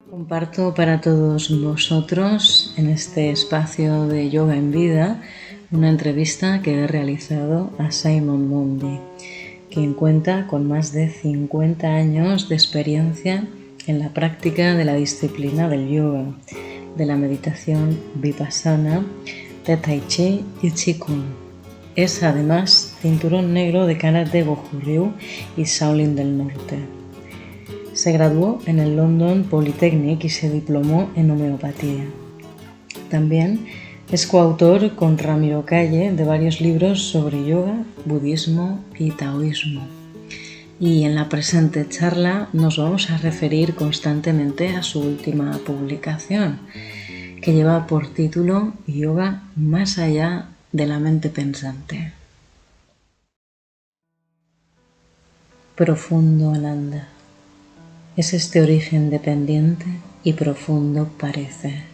Comparto para todos vosotros en este espacio de Yoga en Vida una entrevista que he realizado a Simon Mundy, quien cuenta con más de 50 años de experiencia en la práctica de la disciplina del yoga, de la meditación vipassana, de tai chi y qigong. Es además cinturón negro de karate Goju-ryu y Shaolin del Norte. Se graduó en el London Polytechnic y se diplomó en homeopatía. También es coautor con Ramiro Calle de varios libros sobre yoga, budismo y taoísmo. Y en la presente charla nos vamos a referir constantemente a su última publicación, que lleva por título Yoga más allá de la mente pensante. Profundo Ananda. Es este origen dependiente y profundo parece.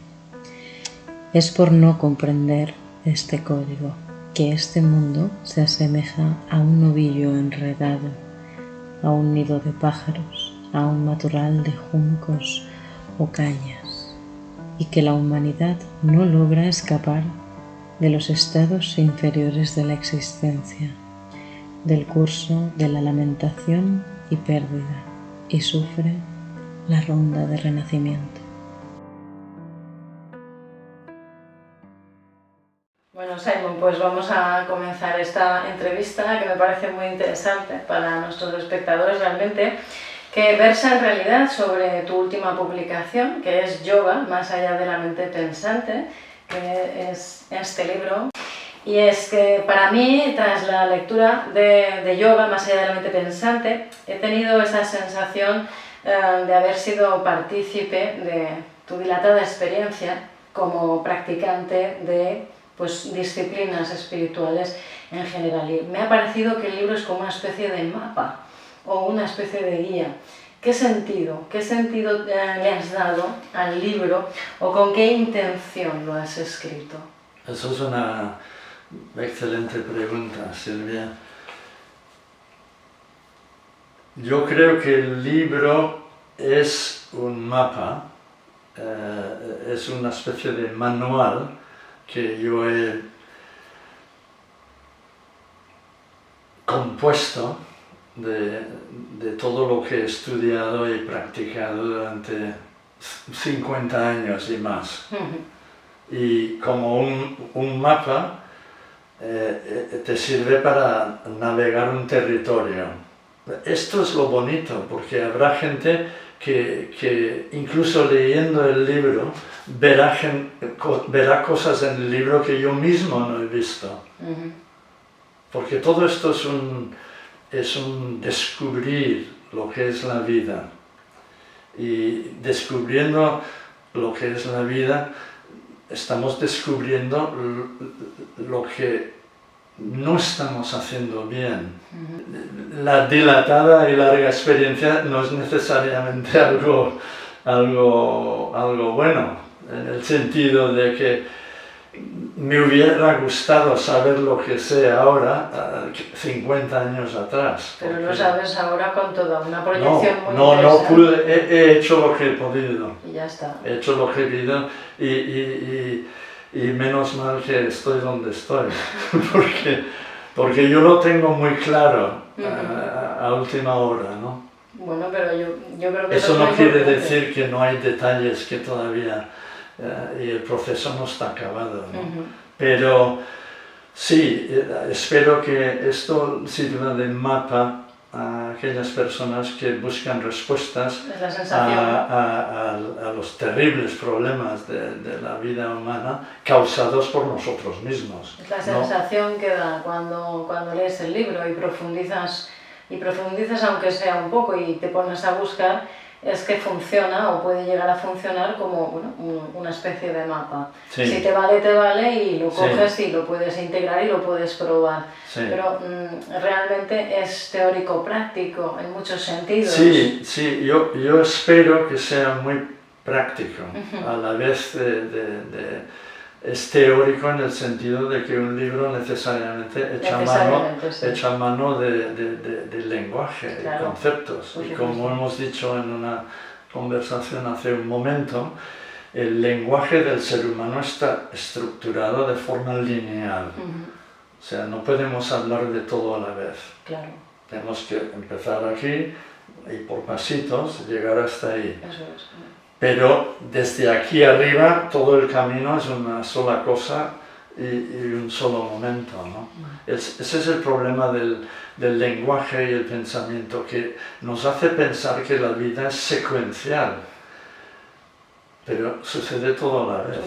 Es por no comprender este código que este mundo se asemeja a un ovillo enredado, a un nido de pájaros, a un matorral de juncos o cañas, y que la humanidad no logra escapar de los estados inferiores de la existencia, del curso de la lamentación y pérdida, y sufre la ronda de renacimiento. Bueno, Simon, pues vamos a comenzar esta entrevista que me parece muy interesante para nuestros espectadores realmente, que versa en realidad sobre tu última publicación, que es Yoga más allá de la mente pensante, que es este libro. Y es que para mí, tras la lectura de Yoga más allá de la mente pensante, he tenido esa sensación de haber sido partícipe de tu dilatada experiencia como practicante de disciplinas espirituales en general. Y me ha parecido que el libro es como una especie de mapa o una especie de guía. ¿Qué sentido le has dado al libro o con qué intención lo has escrito? Eso es una excelente pregunta, Silvia. Yo creo que el libro es un mapa, es una especie de manual que yo he compuesto de todo lo que he estudiado y practicado durante 50 años y más. Y como un mapa te sirve para navegar un territorio. Esto es lo bonito, porque habrá gente que incluso leyendo el libro verá cosas en el libro que yo mismo no he visto. Porque todo esto es un descubrir lo que es la vida. Y descubriendo lo que es la vida, estamos descubriendo lo que no estamos haciendo bien. La dilatada y larga experiencia no es necesariamente algo bueno, en el sentido de que me hubiera gustado saber lo que sé ahora 50 años atrás. Pero lo sabes ahora con toda una proyección muy interesante. No pude, he hecho lo que he podido. Y ya está. He hecho lo que he podido y menos mal que estoy donde estoy, porque yo lo tengo muy claro a última hora, ¿no? Bueno, pero yo creo que eso no quiere decir que no hay detalles que todavía y el proceso no está acabado, ¿no? Pero sí, espero que esto sirva de mapa a aquellas personas que buscan respuestas a los terribles problemas de la vida humana causados por nosotros mismos. Es la sensación que da cuando lees el libro y profundizas aunque sea un poco y te pones a buscar, es que funciona o puede llegar a funcionar como una especie de mapa. Sí. Si te vale y lo coges y lo puedes integrar y lo puedes probar. Sí. Pero realmente es teórico-práctico en muchos sentidos. Sí, yo espero que sea muy práctico, a la vez es teórico en el sentido de que un libro necesariamente echa mano del lenguaje, claro, y conceptos. Y como hemos dicho en una conversación hace un momento, el lenguaje del ser humano está estructurado de forma lineal. O sea, no podemos hablar de todo a la vez. Claro. Tenemos que empezar aquí y por pasitos llegar hasta ahí. Eso es. Pero desde aquí arriba todo el camino es una sola cosa y un solo momento, ¿no? Ese es el problema del lenguaje y el pensamiento, que nos hace pensar que la vida es secuencial, pero sucede todo a la vez.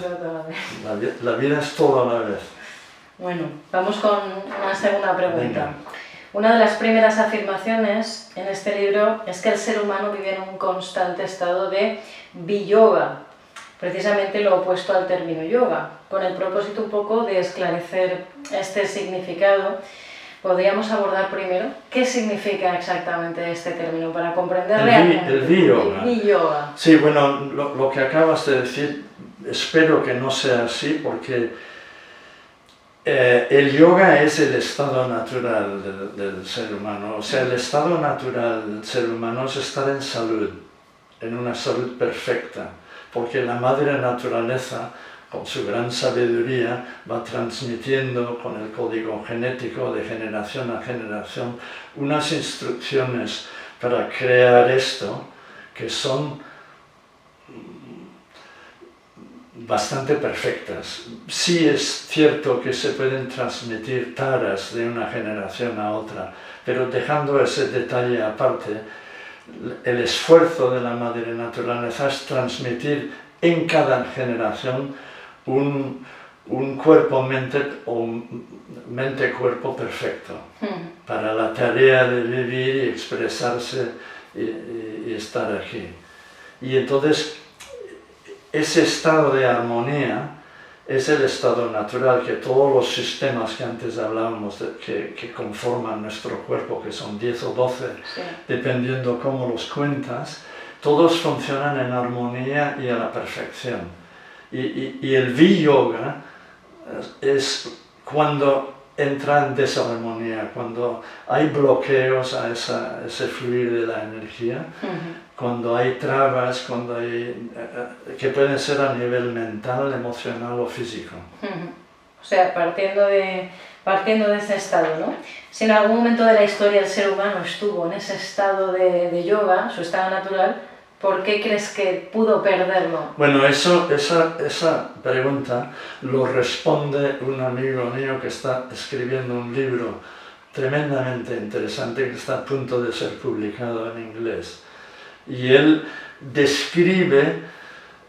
La vida es todo a la vez. Bueno, vamos con una segunda pregunta. Venga. Una de las primeras afirmaciones en este libro es que el ser humano vive en un constante estado de viyoga, precisamente lo opuesto al término yoga. Con el propósito un poco de esclarecer este significado, podríamos abordar primero qué significa exactamente este término para comprender realmente el viyoga. El viyoga. Sí, bueno, lo que acabas de decir, espero que no sea así, porque el yoga es el estado natural del ser humano. O sea, el estado natural del ser humano es estar en salud, en una salud perfecta, porque la madre naturaleza, con su gran sabiduría, va transmitiendo con el código genético de generación a generación unas instrucciones para crear esto que son bastante perfectas. Sí es cierto que se pueden transmitir taras de una generación a otra, pero dejando ese detalle aparte, el esfuerzo de la madre naturaleza es transmitir en cada generación un cuerpo-mente o mente-cuerpo perfecto para la tarea de vivir y expresarse y estar aquí. Y entonces ese estado de armonía es el estado natural, que todos los sistemas que antes hablábamos que conforman nuestro cuerpo, que son 10 o 12, sí, dependiendo cómo los cuentas, todos funcionan en armonía y a la perfección. Y el viyoga es cuando entra en desarmonía, cuando hay bloqueos a ese fluir de la energía, cuando hay trabas, cuando hay, que pueden ser a nivel mental, emocional o físico. O sea, partiendo de ese estado, ¿no? Si en algún momento de la historia el ser humano estuvo en ese estado de yoga, su estado natural, ¿por qué crees que pudo perderlo? Bueno, esa pregunta lo responde un amigo mío que está escribiendo un libro tremendamente interesante que está a punto de ser publicado en inglés. Y él describe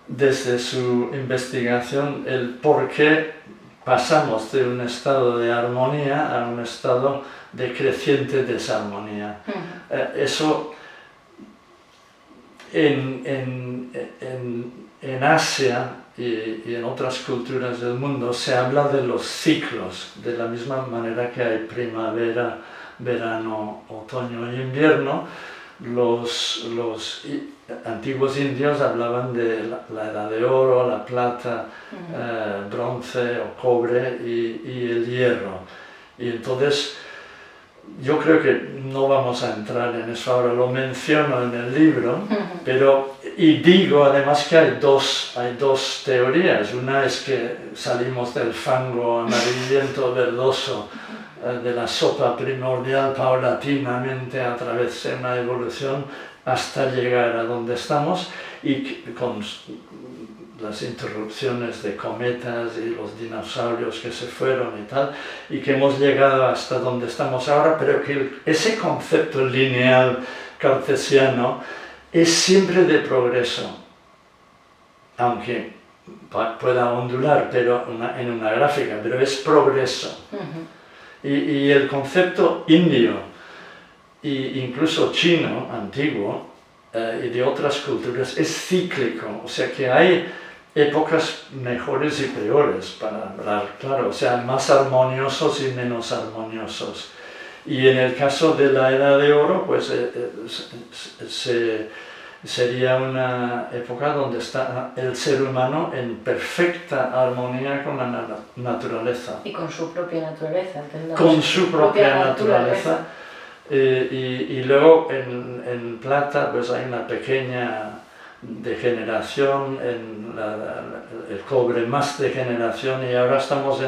desde su investigación el por qué pasamos de un estado de armonía a un estado de creciente desarmonía. Eso en Asia y en otras culturas del mundo se habla de los ciclos, de la misma manera que hay primavera, verano, otoño e invierno. Los antiguos indios hablaban de la edad de oro, la plata, bronce o cobre y el hierro. Y entonces yo creo que no vamos a entrar en eso ahora, lo menciono en el libro, pero, y digo además que hay dos teorías. Una es que salimos del fango amarillento verdoso de la sopa primordial paulatinamente a través de una evolución hasta llegar a donde estamos, y con las interrupciones de cometas y los dinosaurios que se fueron y tal, y que hemos llegado hasta donde estamos ahora, pero que ese concepto lineal cartesiano es siempre de progreso, aunque pueda ondular pero en una gráfica, pero es progreso. Y el concepto indio, e incluso chino, antiguo, y de otras culturas, es cíclico, o sea que hay épocas mejores y peores, para hablar claro, o sea, más armoniosos y menos armoniosos. Y en el caso de la Edad de Oro, pues Sería una época donde está el ser humano en perfecta armonía con la naturaleza. Y con su propia naturaleza. Con su propia naturaleza. Y luego en plata pues hay una pequeña degeneración, el cobre más degeneración, y ahora estamos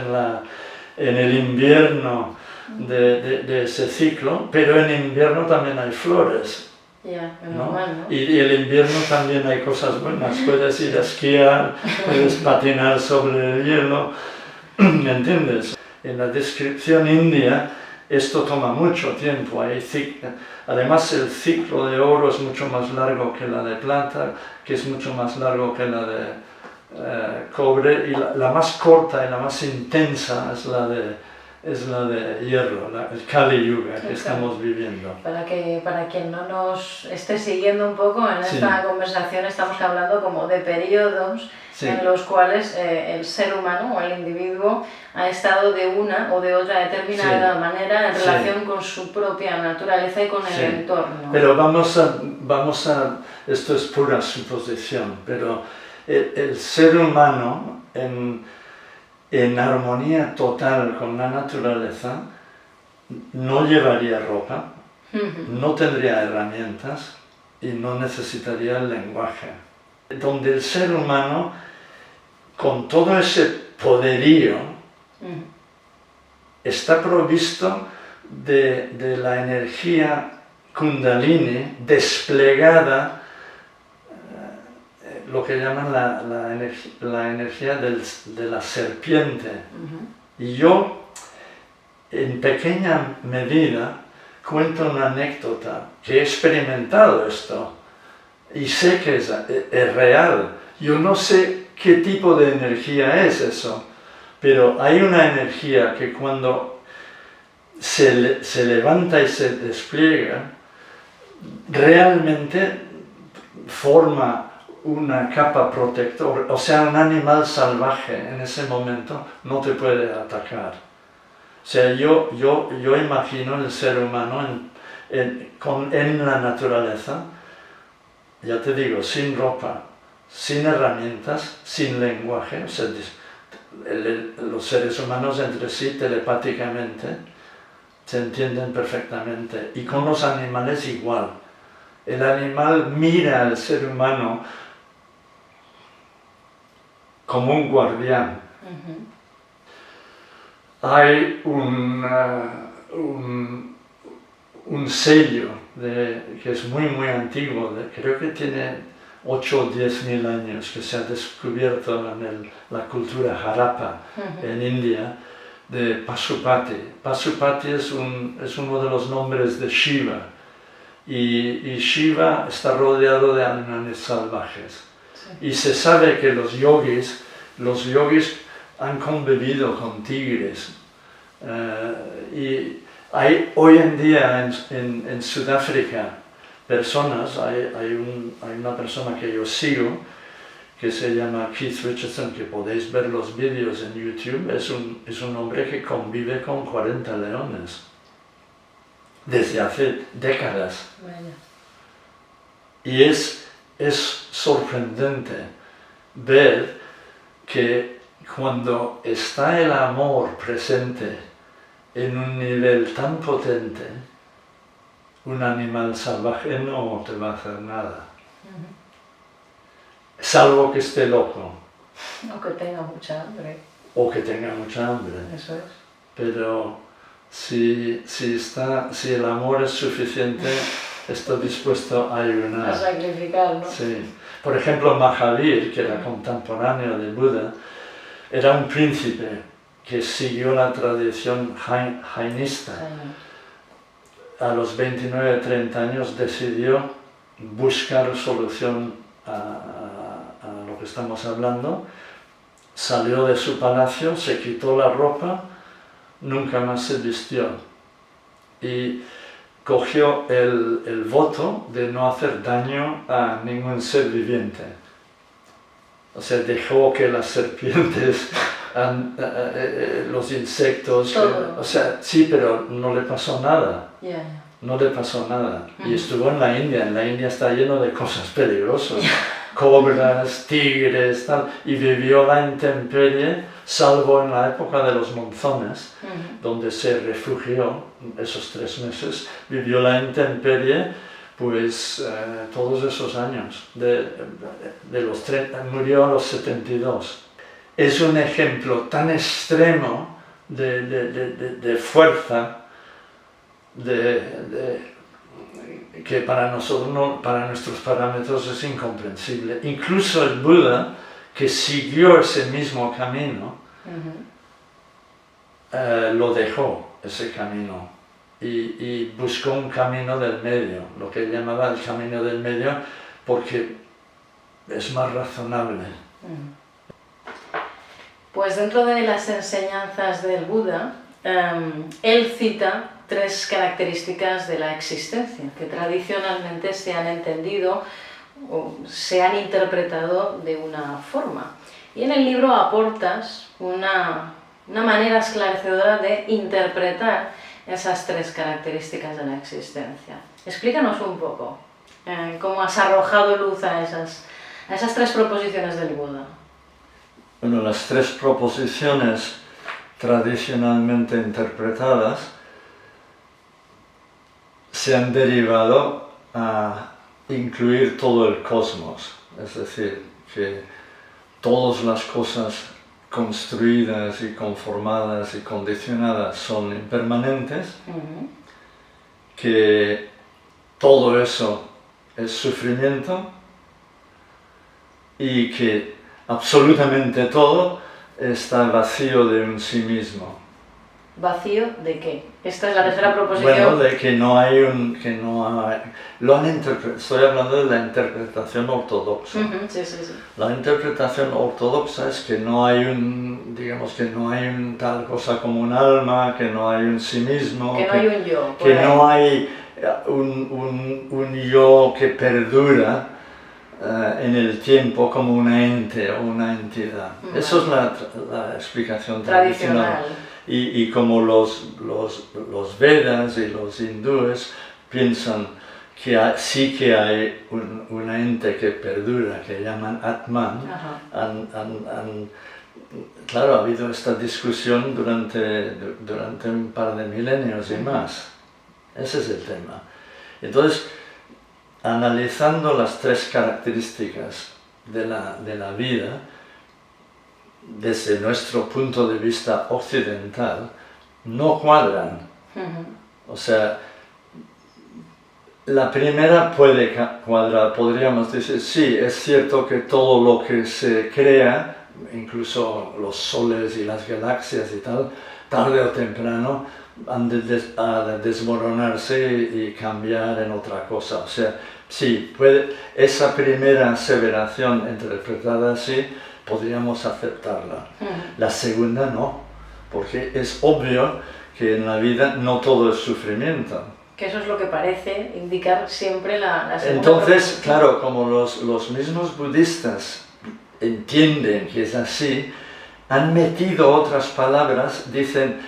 en el invierno de ese ciclo, pero en invierno también hay flores. ¿No? Normal, ¿no? Y el invierno también hay cosas buenas, puedes ir a esquiar, puedes patinar sobre el hielo, ¿me entiendes? En la descripción india esto toma mucho tiempo, además el ciclo de oro es mucho más largo que la de plata, que es mucho más largo que la de cobre, y la más corta y la más intensa es la de hierro, el Kali Yuga que estamos viviendo. Para quien no nos esté siguiendo un poco, en esta conversación estamos hablando como de periodos en los cuales el ser humano o el individuo ha estado de una o de otra determinada manera en relación con su propia naturaleza y con el entorno. Pero esto es pura suposición, pero el ser humano en armonía total con la naturaleza no llevaría ropa, no tendría herramientas y no necesitaría el lenguaje. Donde el ser humano, con todo ese poderío, está provisto de la energía Kundalini desplegada, lo que llaman la energía de la serpiente. Y yo, en pequeña medida, cuento una anécdota, que he experimentado esto y sé que es real. Yo no sé qué tipo de energía es eso, pero hay una energía que cuando se levanta y se despliega, realmente forma una capa protectora, o sea, un animal salvaje en ese momento no te puede atacar. O sea, yo imagino el ser humano en la naturaleza, ya te digo, sin ropa, sin herramientas, sin lenguaje, o sea, los seres humanos entre sí telepáticamente se entienden perfectamente, y con los animales igual. El animal mira al ser humano como un guardián. Hay un sello que es muy antiguo, creo que tiene 8 o 10 mil años, que se ha descubierto en la cultura Harappa en India, de Pasupati. Pasupati es uno de los nombres de Shiva, y Shiva está rodeado de animales salvajes. Y se sabe que los yogis han convivido con tigres. Y hay hoy en día en Sudáfrica personas, hay una persona que yo sigo, que se llama Keith Richardson, que podéis ver los vídeos en YouTube, es un hombre que convive con 40 leones desde hace décadas. Y es sorprendente ver que cuando está el amor presente en un nivel tan potente, un animal salvaje no te va a hacer nada. Salvo que esté loco. O que tenga mucha hambre. O que tenga mucha hambre. Eso es. Pero si el amor es suficiente, está dispuesto a ayunar. A sacrificar, ¿no? Sí. Por ejemplo, Mahavir, que era contemporáneo de Buda, era un príncipe que siguió la tradición jainista. A los 29-30 años decidió buscar solución a lo que estamos hablando, salió de su palacio, se quitó la ropa, nunca más se vistió y cogió el voto de no hacer daño a ningún ser viviente. O sea, dejó que las serpientes, los insectos, o sea, sí, pero no le pasó nada. no le pasó nada. Y estuvo en la India está lleno de cosas peligrosas, cobras, tigres, tal, y vivió la intemperie, salvo en la época de los monzones, donde se refugió esos 3 meses, vivió la intemperie, pues todos esos años, de los 30, murió a los 72. Es un ejemplo tan extremo de fuerza, que para nosotros, para nuestros parámetros es incomprensible. Incluso el Buda, que siguió ese mismo camino, lo dejó, ese camino, y buscó un camino del medio, lo que él llamaba el camino del medio, porque es más razonable. Pues dentro de las enseñanzas del Buda, él cita 3 características de la existencia que tradicionalmente se han entendido o se han interpretado de una forma. Y en el libro aportas una manera esclarecedora de interpretar esas 3 características de la existencia. Explícanos un poco cómo has arrojado luz a esas 3 proposiciones del Buda. Bueno, las 3 proposiciones tradicionalmente interpretadas se han derivado a incluir todo el cosmos, es decir, que todas las cosas construidas y conformadas y condicionadas son impermanentes, que todo eso es sufrimiento y que absolutamente todo está vacío de un sí mismo. ¿Vacío de qué? Esta es la tercera proposición. Bueno, de que no hay lo han estoy hablando de la interpretación ortodoxa. Sí. La interpretación ortodoxa es que no hay digamos que no hay tal cosa como un alma, que no hay un sí mismo, que no hay un yo. Que no hay un yo que perdura en el tiempo como una ente o una entidad. Eso es la explicación tradicional. Y como los Vedas y los hindúes piensan que sí que hay una ente que perdura, que llaman Atman, claro, ha habido esta discusión durante un par de milenios y más. Ese es el tema. Entonces, analizando las 3 características de la vida, desde nuestro punto de vista occidental, no cuadran. O sea, la primera puede cuadrar, podríamos decir, sí, es cierto que todo lo que se crea, incluso los soles y las galaxias y tal, tarde o temprano han de desmoronarse y cambiar en otra cosa. O sea, sí, esa primera aseveración interpretada así, podríamos aceptarla. La segunda no, porque es obvio que en la vida no todo es sufrimiento. Que eso es lo que parece indicar siempre la segunda. Entonces, claro, como los mismos budistas entienden que es así, han metido otras palabras, dicen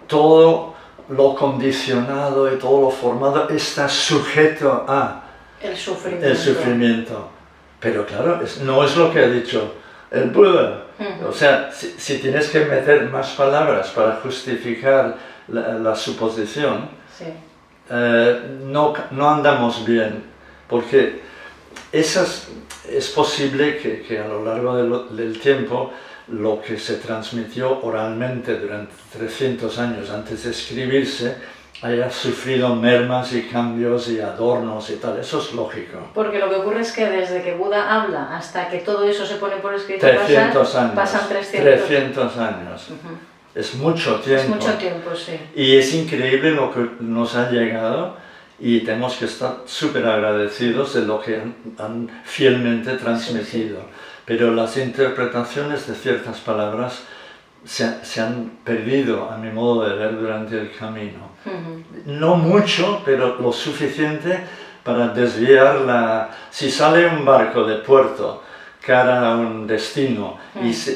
todo lo condicionado y todo lo formado está sujeto a el sufrimiento. Pero claro, no es lo que ha dicho el Buda. O sea, si tienes que meter más palabras para justificar la suposición, no andamos bien, porque es posible que a lo largo del tiempo lo que se transmitió oralmente durante 300 años antes de escribirse haya sufrido mermas y cambios y adornos y tal, eso es lógico. Porque lo que ocurre es que desde que Buda habla hasta que todo eso se pone por escrito pasan 300 años. Es mucho tiempo. Es mucho tiempo, sí. Y es increíble lo que nos ha llegado y tenemos que estar súper agradecidos de lo que han fielmente transmitido. Sí. Pero las interpretaciones de ciertas palabras se han perdido, a mi modo de ver, durante el camino. No mucho, pero lo suficiente para desviar si sale un barco de puerto cara a un destino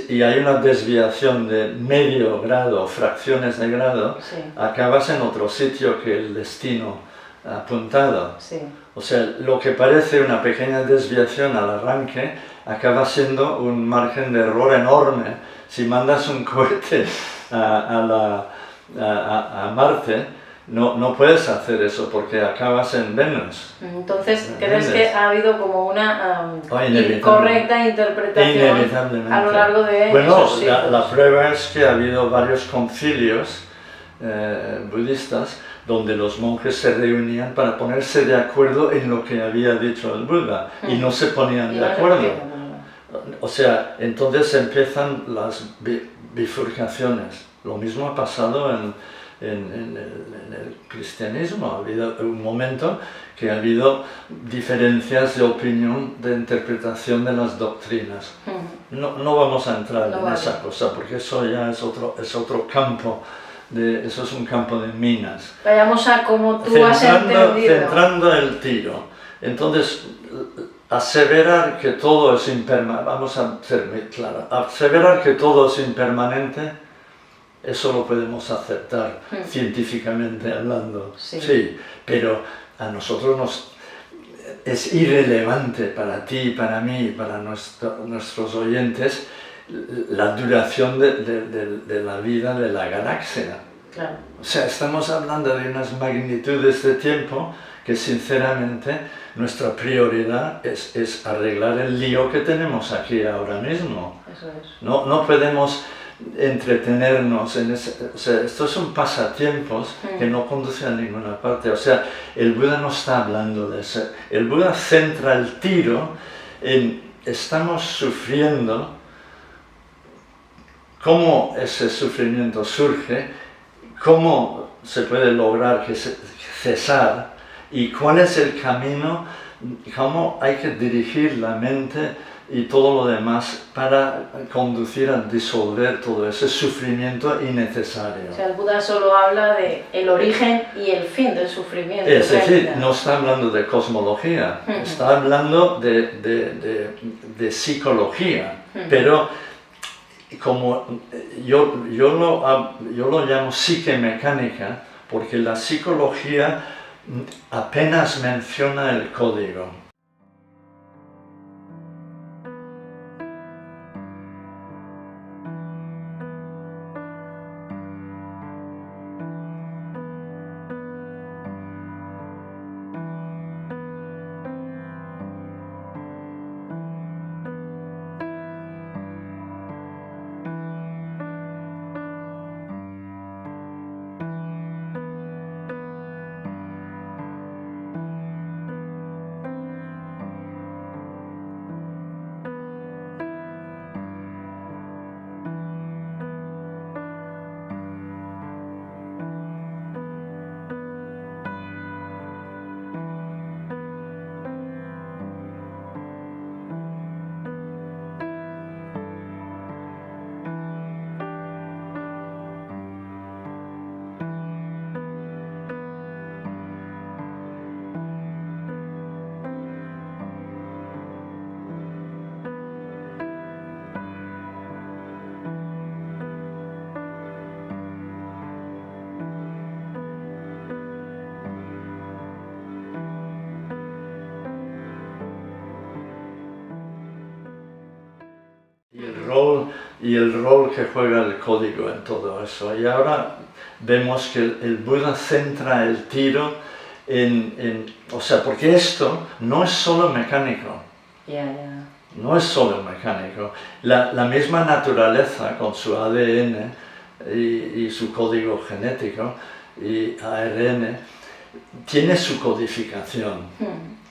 y hay una desviación de medio grado, fracciones de grado, acabas en otro sitio que el destino apuntado. Sí. O sea, lo que parece una pequeña desviación al arranque acaba siendo un margen de error enorme. Si mandas un cohete a Marte, no puedes hacer eso porque acabas en Venus. Entonces, ¿crees que ha habido como una incorrecta interpretación Inevitablemente. a lo largo de bueno, esos siglos? la prueba es que ha habido varios concilios budistas donde los monjes se reunían para ponerse de acuerdo en lo que había dicho el Buda y no se ponían de acuerdo. O sea, entonces empiezan las bifurcaciones. Lo mismo ha pasado en el cristianismo. Ha habido un momento que ha habido diferencias de opinión, de interpretación de las doctrinas. No vamos a entrar en esa cosa porque eso ya es otro campo. Eso es un campo de minas. Vayamos a cómo tú has entendido. Centrando el tiro. Entonces, aseverar que todo es impermanente, vamos a ser muy claros, aseverar que todo es impermanente, eso lo podemos aceptar científicamente hablando. Sí, pero a nosotros es irrelevante para ti, para mí, para nuestros oyentes, la duración de la vida de la galaxia. Claro. O sea, estamos hablando de unas magnitudes de tiempo que sinceramente nuestra prioridad es arreglar el lío que tenemos aquí ahora mismo. Eso es. No podemos entretenernos en ese... O sea, estos son pasatiempos que no conducen a ninguna parte. O sea, el Buda no está hablando de eso. El Buda centra el tiro en estamos sufriendo. ¿Cómo ese sufrimiento surge? ¿Cómo se puede lograr cesar? ¿Y cuál es el camino? ¿Cómo hay que dirigir la mente y todo lo demás para conducir a disolver todo ese sufrimiento innecesario? O sea, el Buda solo habla de el origen y el fin del sufrimiento. Es decir, no está hablando de cosmología, está hablando de psicología, pero como yo lo llamo psique mecánica, porque la psicología apenas menciona el código. Y el rol que juega el código en todo eso. Y ahora vemos que el Buda centra el tiro o sea, porque esto no es solo mecánico. No es solo mecánico. La misma naturaleza con su ADN y su código genético y ARN tiene su codificación,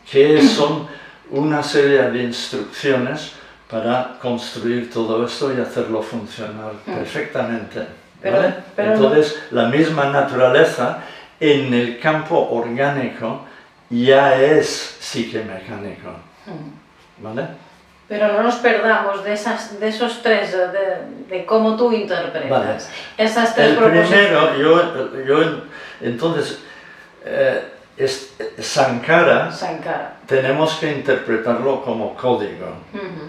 que son una serie de instrucciones para construir todo esto y hacerlo funcionar perfectamente. ¿Vale? Entonces, la misma naturaleza en el campo orgánico ya es psique mecánico. ¿Vale? Pero no nos perdamos de esos tres, de cómo tú interpretas esas tres proposiciones. El primero, entonces, Sankara, tenemos que interpretarlo como código,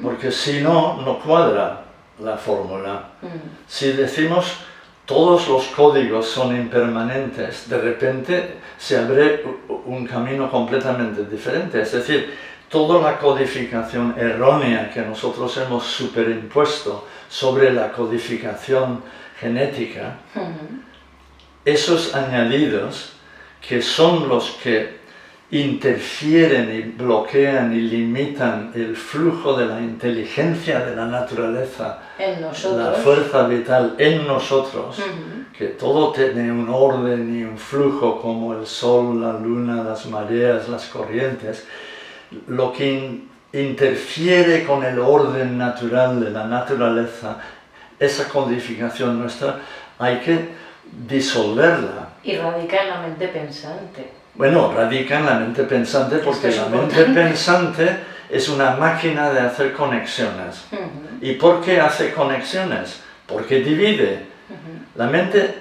porque si no, no cuadra la fórmula. Si decimos todos los códigos son impermanentes, de repente se abre un camino completamente diferente. Es decir, toda la codificación errónea que nosotros hemos superimpuesto sobre la codificación genética, esos añadidos que son los que interfieren y bloquean y limitan el flujo de la inteligencia de la naturaleza, la fuerza vital en nosotros, que todo tiene un orden y un flujo como el sol, la luna, las mareas, las corrientes, lo que interfiere con el orden natural de la naturaleza, esa codificación nuestra, hay que disolverla. Y radica en la mente pensante. Bueno, radica en la mente pensante porque la mente pensante es una máquina de hacer conexiones. ¿Y por qué hace conexiones? Porque divide. La mente,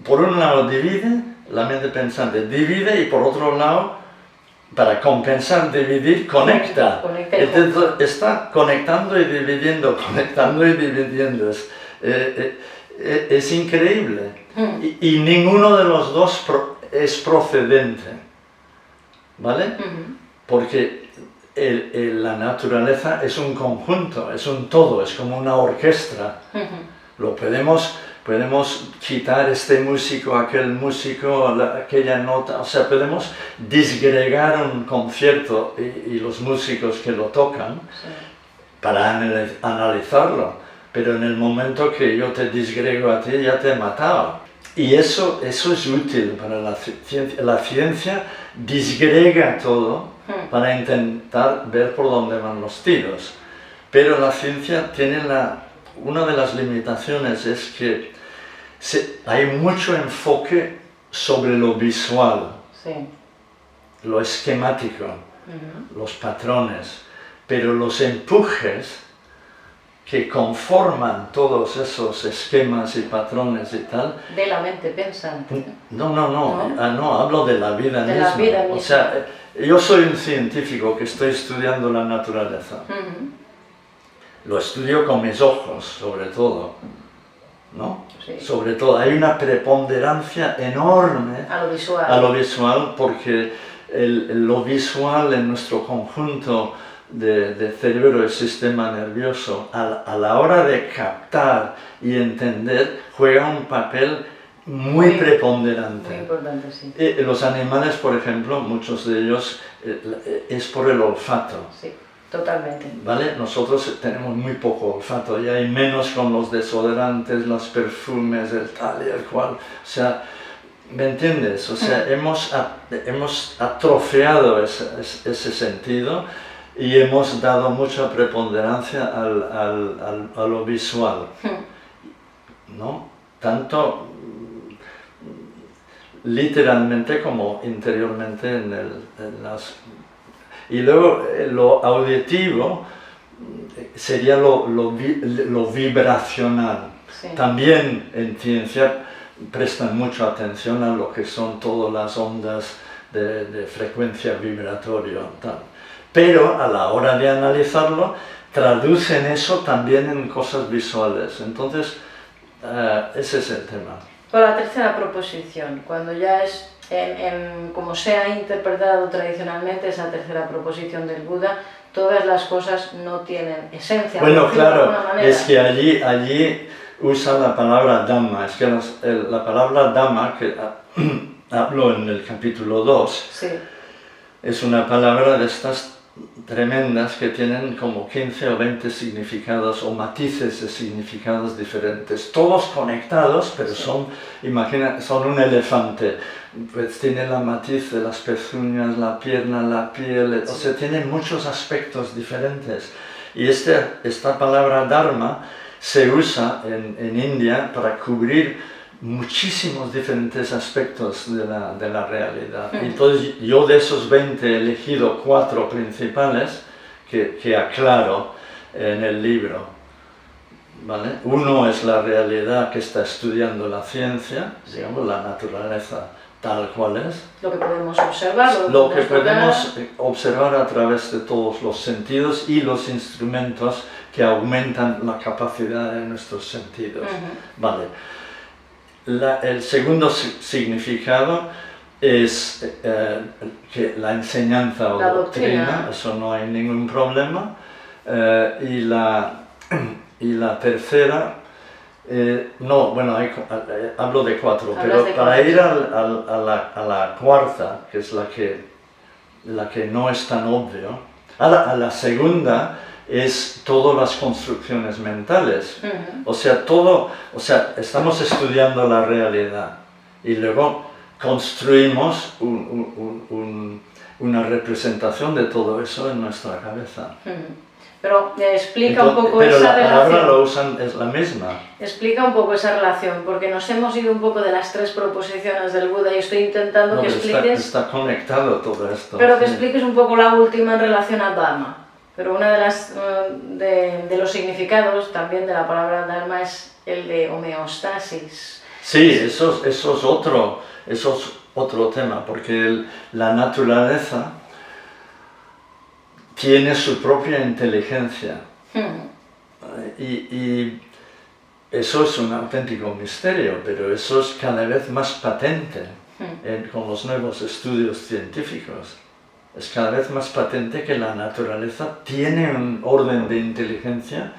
por un lado divide, la mente pensante divide y por otro lado, para compensar dividir, conecta. Entonces, está conectando y dividiendo, conectando y dividiendo. Es increíble. Y ninguno de los dos es procedente, ¿vale? Porque la naturaleza es un conjunto, es un todo, es como una orquesta. Lo podemos quitar este músico, aquel músico, aquella nota, o sea, podemos disgregar un concierto y los músicos que lo tocan para analizarlo, pero en el momento que yo te disgrego a ti ya te he matado. Y eso es útil para la ciencia. La ciencia disgrega todo para intentar ver por dónde van los tiros. Pero la ciencia tiene una de las limitaciones es que hay mucho enfoque sobre lo visual, lo esquemático, los patrones, pero los empujes que conforman todos esos esquemas y patrones y tal. De la mente pensante. No, hablo de la vida misma. La vida misma. O sea, yo soy un científico que estoy estudiando la naturaleza. Lo estudio con mis ojos, sobre todo, ¿no? Sí. Sobre todo, hay una preponderancia enorme a lo visual porque lo visual en nuestro conjunto de cerebro y sistema nervioso, a la hora de captar y entender, juega un papel muy preponderante. Muy importante, sí. Los animales, por ejemplo, muchos de ellos es por el olfato. Sí, totalmente. ¿Vale? Nosotros tenemos muy poco olfato y hay menos con los desodorantes, los perfumes, el tal y el cual. O sea, ¿me entiendes? O sea, hemos atrofiado ese sentido y hemos dado mucha preponderancia a lo visual, ¿no? Tanto literalmente como interiormente y luego lo auditivo sería lo vibracional. Sí. También en ciencia prestan mucha atención a lo que son todas las ondas de frecuencia vibratoria, tal. Pero a la hora de analizarlo, traducen eso también en cosas visuales. Entonces, ese es el tema. Pero la tercera proposición, cuando ya es, como se ha interpretado tradicionalmente, esa tercera proposición del Buda, todas las cosas no tienen esencia. Bueno, claro, es que allí usa la palabra Dhamma. Es que la palabra Dhamma, que hablo en el capítulo 2, sí, es una palabra de estas tremendas que tienen como 15 o 20 significados o matices de significados diferentes, todos conectados, pero sí, son un elefante, pues tiene la matiz de las pezuñas, la pierna, la piel, sí, o sea, tiene muchos aspectos diferentes. Y esta palabra Dharma se usa en India para cubrir muchísimos diferentes aspectos de la realidad. Entonces yo de esos 20 he elegido 4 principales que aclaro en el libro, ¿vale? Uno es la realidad que está estudiando la ciencia, digamos, la naturaleza tal cual es. Lo que podemos observar. Lo que podemos observar a través de todos los sentidos y los instrumentos que aumentan la capacidad de nuestros sentidos. ¿Vale? el segundo significado es que la enseñanza o la doctrina, eso no hay ningún problema. Y la tercera, no, bueno, hablo de 4, pero para ir a la cuarta, que es la que no es tan obvio, a la segunda es todas las construcciones mentales. O sea, estamos estudiando la realidad y luego construimos una representación de todo eso en nuestra cabeza. Pero explica un poco esa relación. Pero la palabra lo usan, es la misma. Explica un poco esa relación, porque nos hemos ido un poco de las 3 proposiciones del Buda y estoy intentando que expliques... Está conectado todo esto. Pero que expliques un poco la última en relación a Dharma. Pero una de los significados también de la palabra Dharma es el de homeostasis. Sí, eso es otro tema, porque la naturaleza tiene su propia inteligencia. Y eso es un auténtico misterio, pero eso es cada vez más patente con los nuevos estudios científicos. Es cada vez más patente que la naturaleza tiene un orden de inteligencia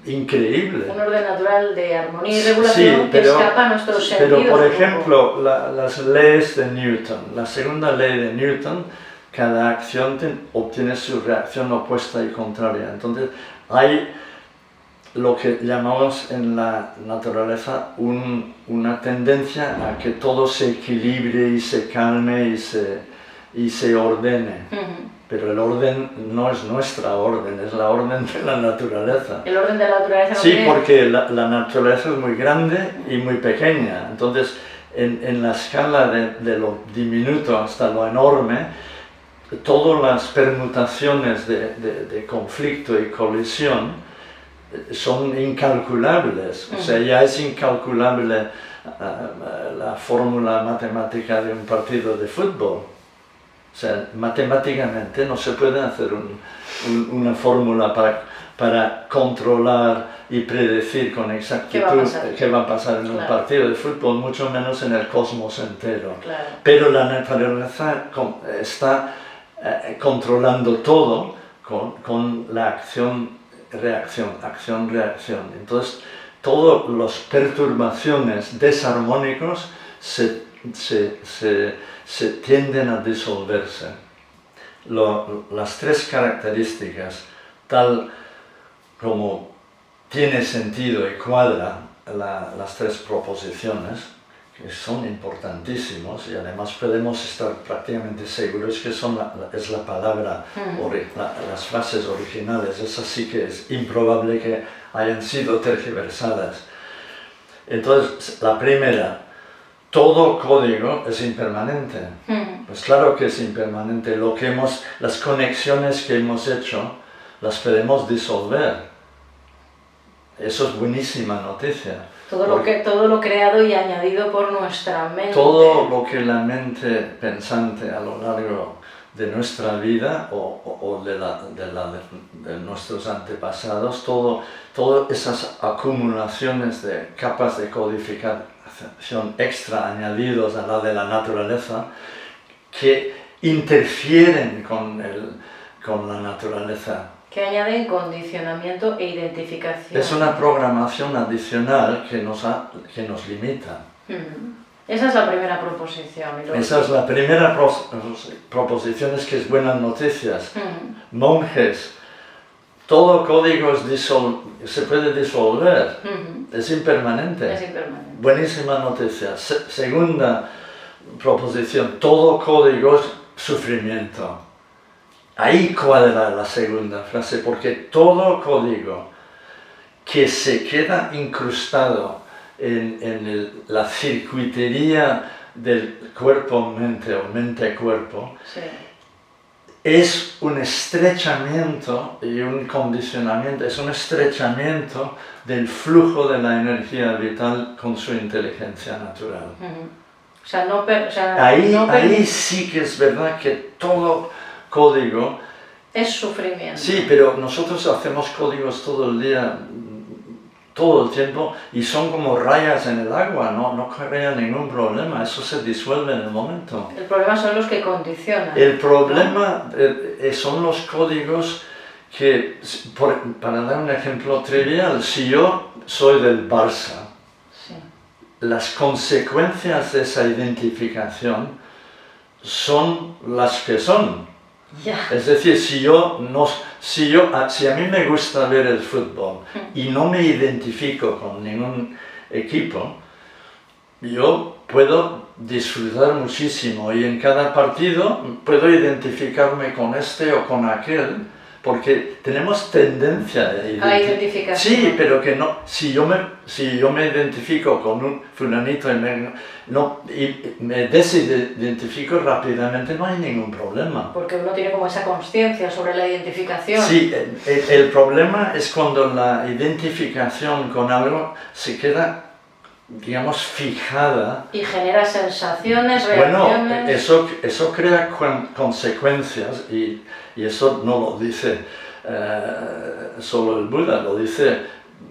increíble. Un orden natural de armonía y regulación que escapa a nuestros sentidos. Pero, por ejemplo, las leyes de Newton, la segunda ley de Newton, cada acción obtiene su reacción opuesta y contraria. Entonces, hay lo que llamamos en la naturaleza una tendencia a que todo se equilibre y se calme y se ordene. Pero el orden no es nuestra orden, es la orden de la naturaleza. El orden de la naturaleza no Sí, tiene... porque la naturaleza es muy grande y muy pequeña. Entonces, en la escala de lo diminuto hasta lo enorme, todas las permutaciones de conflicto y colisión son incalculables. O sea, ya es incalculable la fórmula matemática de un partido de fútbol. O sea, matemáticamente no se puede hacer una fórmula para controlar y predecir con exactitud qué va a pasar en un partido de fútbol, mucho menos en el cosmos entero. Claro. Pero la naturaleza está controlando todo con la acción-reacción, acción-reacción. Entonces, todas las perturbaciones desarmónicos se tienden a disolverse. Las 3 características, tal como tiene sentido y cuadra las 3 proposiciones, que son importantísimos y además podemos estar prácticamente seguros que es la palabra, las frases originales. Esas sí que es improbable que hayan sido tergiversadas. Entonces, la primera, todo código es impermanente. Pues claro que es impermanente. Las conexiones que hemos hecho las podemos disolver. Eso es buenísima noticia. Todo lo creado y añadido por nuestra mente. Todo lo que la mente pensante a lo largo de nuestra vida o de nuestros antepasados, todas esas acumulaciones de capas de codificación extra añadidos a la de la naturaleza que interfieren con la naturaleza. Que añaden condicionamiento e identificación. Es una programación adicional que nos limita. Esa es la primera proposición. Esa es la primera proposición, es que es buenas noticias. Monjes, todo código se puede disolver, es impermanente. Es impermanente. Buenísima noticia. Segunda proposición, todo código es sufrimiento. Ahí cuadra la segunda frase, porque todo código que se queda incrustado en la circuitería del cuerpo-mente o mente-cuerpo, sí, es un estrechamiento y un condicionamiento, es un estrechamiento del flujo de la energía vital con su inteligencia natural. Ahí sí que es verdad que todo código es sufrimiento. Sí, pero nosotros hacemos códigos todo el día todo el tiempo y son como rayas en el agua, no crea ningún problema, eso se disuelve en el momento. El problema son los que condicionan. El problema son los códigos que, para dar un ejemplo trivial, si yo soy del Barça, Sí. las consecuencias de esa identificación son las que son. Ya. Es decir, si a mí me gusta ver el fútbol y no me identifico con ningún equipo, yo puedo disfrutar muchísimo y en cada partido puedo identificarme con este o con aquel, porque tenemos tendencia a identificación. Sí, pero que no, si yo me identifico con un fulanito y me desidentifico rápidamente, no hay ningún problema. Porque uno tiene como esa conciencia sobre la identificación. Sí, el problema es cuando la identificación con algo se queda, digamos, fijada. Y genera sensaciones, reacciones. Bueno, eso crea consecuencias y eso no lo dice solo el Buda, lo dice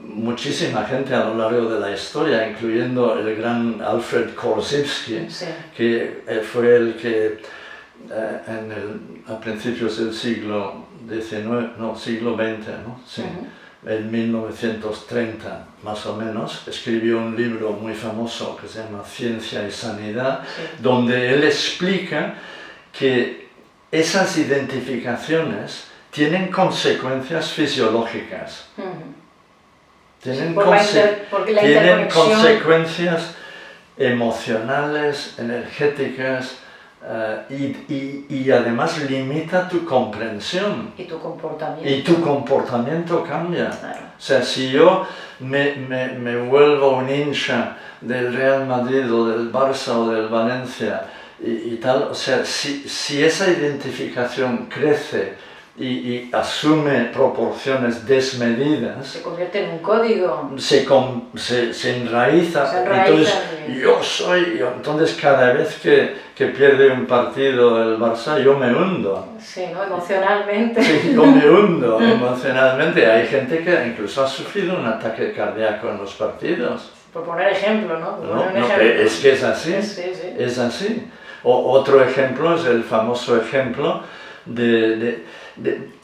muchísima gente a lo largo de la historia, incluyendo el gran Alfred Korzybski, Sí. que fue el que a principios del siglo XX, ¿no? Sí. En 1930, más o menos, escribió un libro muy famoso que se llama Ciencia y Sanidad, Sí. donde él explica que esas identificaciones tienen consecuencias fisiológicas. Tienen consecuencias emocionales, energéticas, y además limita tu comprensión. Y tu comportamiento. Y tu comportamiento cambia. Claro. O sea, si yo me vuelvo un hincha del Real Madrid o del Barça o del Valencia y tal, o sea, si esa identificación crece y asume proporciones desmedidas, se convierte en un código. Se enraiza. Entonces, entonces cada vez que pierde un partido el Barça, yo me hundo. Sí, ¿no? Emocionalmente. Sí, yo me hundo emocionalmente. Hay gente que incluso ha sufrido un ataque cardíaco en los partidos. Por poner ejemplo, ¿no? Es que es así. Sí. Es así. Otro ejemplo es el famoso ejemplo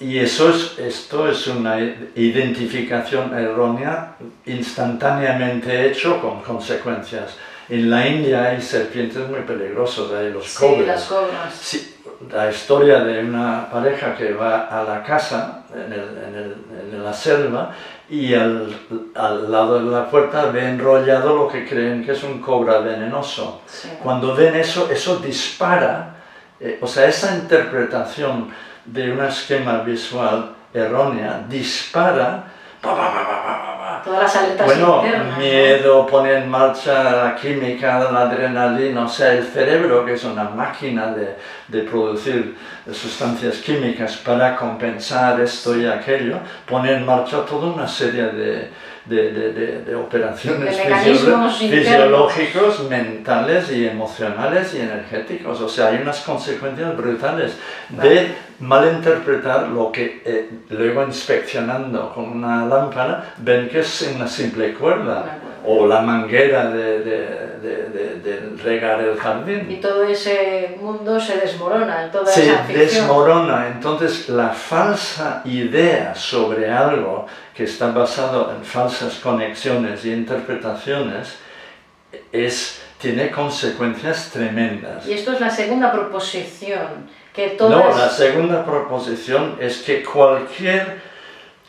y esto es una identificación errónea instantáneamente hecho con consecuencias. En la India hay serpientes muy peligrosas, hay los cobras. Sí, las cobras. Sí, la historia de una pareja que va a la casa en la selva y al lado de la puerta ve enrollado lo que creen que es un cobra venenoso. Sí. Cuando ven eso dispara, o sea, esa interpretación de un esquema visual errónea dispara todas las alertas internas, miedo, pone en marcha la química, la adrenalina, o sea, el cerebro, que es una máquina de producir sustancias químicas para compensar esto y aquello, pone en marcha toda una serie de operaciones fisiológicos, mentales y emocionales y energéticos. O sea, hay unas consecuencias brutales de malinterpretar lo que luego inspeccionando con una lámpara ven que es una simple cuerda o la manguera de regar el jardín. Y todo ese mundo se desmorona en toda esa ficción. Se desmorona. Entonces la falsa idea sobre algo que está basado en falsas conexiones y interpretaciones tiene consecuencias tremendas. Y esto es la segunda proposición. La segunda proposición es que cualquier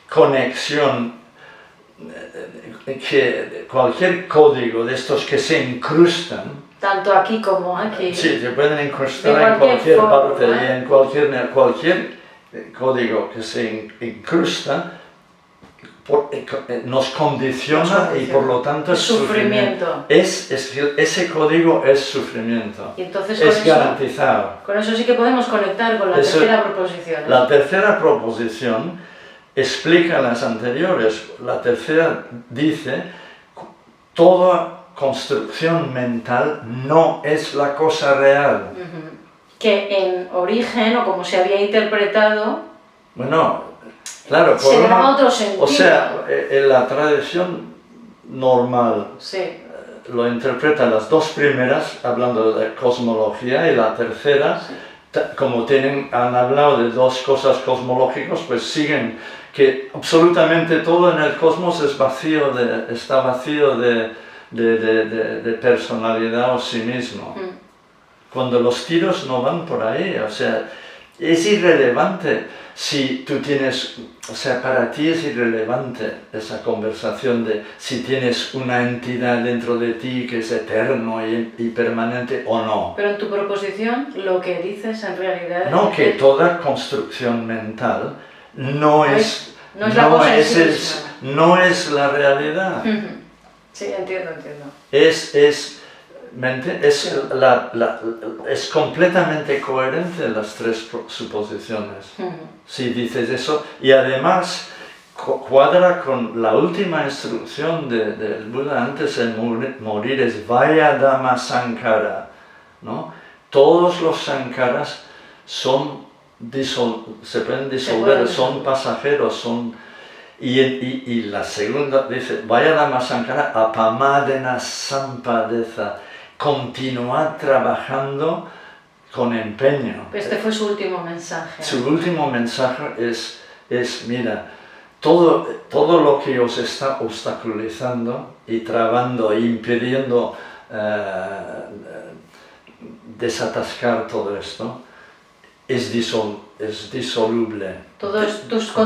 conexión, cualquier código de estos que se incrustan, tanto aquí como aquí, sí, se pueden incrustar en cualquier parte y en cualquier código que se incrusta, nos condiciona y por lo tanto es sufrimiento. Ese código es sufrimiento. Y entonces es garantizado. Con eso sí que podemos conectar con la tercera proposición. La tercera proposición explica las anteriores. La tercera dice: toda construcción mental no es la cosa real. Que en origen, o como se había interpretado, claro, se daba otro sentido. O sea, en la tradición normal Sí. lo interpreta las dos primeras, hablando de cosmología, y la tercera, Sí. como han hablado de dos cosas cosmológicas, pues siguen que absolutamente todo en el cosmos es vacío está vacío de personalidad o sí mismo. Cuando los tiros no van por ahí, o sea, es irrelevante si tú tienes, o sea, para ti es irrelevante esa conversación de si tienes una entidad dentro de ti que es eterno y permanente o no. Pero en tu proposición lo que dices en realidad... No, que toda construcción mental no es la realidad. Sí, entiendo. Es completamente coherente las tres suposiciones. Si dices eso, y además cuadra con la última instrucción del Buda antes de morir, es Vaya Dhamma Sankara, ¿no? Todos los sankaras se pueden disolver, son pasajeros, y la segunda dice, Vaya Dhamma Sankara apamadena sampadeza, continuar trabajando con empeño. Este fue su último mensaje. Su último mensaje es mira, todo lo que os está obstaculizando y trabando e impidiendo desatascar todo esto, es disoluble.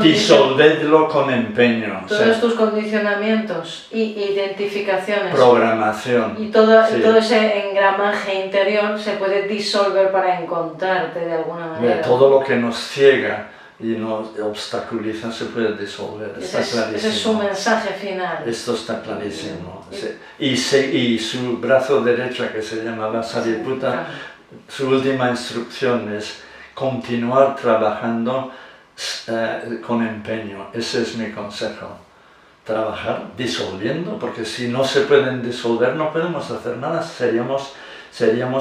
Disolvedlo con empeño. Todos tus condicionamientos y identificaciones. Programación. Y todo ese engramaje interior se puede disolver para encontrarte de alguna manera. Todo lo que nos ciega y nos obstaculiza se puede disolver. Está clarísimo. Ese es su mensaje final. Esto está clarísimo. Y su brazo derecho, que se llamaba Sariputta, su última instrucción es continuar trabajando con empeño. Ese es mi consejo. Trabajar disolviendo, porque si no se pueden disolver no podemos hacer nada, seríamos